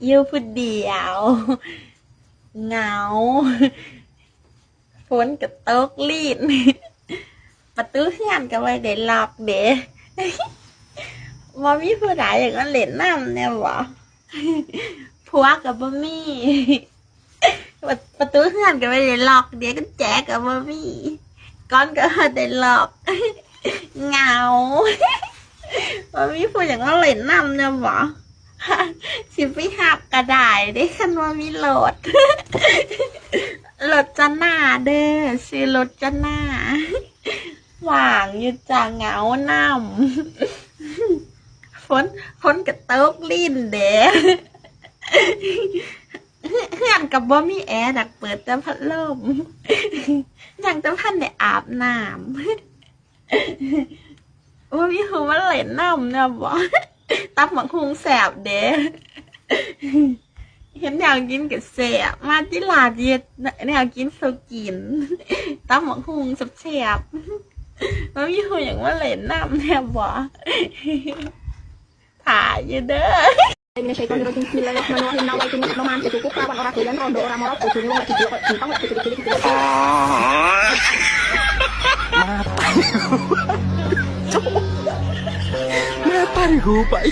อยู่ผู้เดียวเหงาฝนกระตกลีนประตูเฮือนก็ไว้ได้ล็อกเด้บ่มีผู้ใดอยากมาเล่นน้ำเนี่ยบ่ผัวก็บ่มีประตูเฮือนก็ไว้ได้ล็อกเด้กุญแจก็บ่มีก้อนก็ได้ล็อกเหงาบ่มีผู้อยากมาเล่นน้ำเนี่ยบ่สิไปหับกระดาษได้คันว่ามีโหลดรถจะหน้าเด้อซื้อรถจะหน้าว่างอยู่จะเหงาน้ำฝนกระตกลิ้นเด้เฮือนกับบ่มีแอร์ดักเปิดแต่พัดลมยังจะพันได้อาบน้ำว่ามีหูว่าเล่นน้ำเนี่ยบ่ตับหมักหุงแสบเด้เห็นอยากกินกับแสบมาที่ลาดเย็ดอยากกินโซกินตับหมักหุงแสบว่ามีหูอย่างว่าเล่นน้ำเนี่ยบ่ถ่ายอยู่เด้อIni saya kontrol tinggi lah, manualin nawai tinggi noman itu cukup kawan orang kalian rondo orang mau kucing mau kecil simpang lah kecil kecil. Mata nih gue, Pak.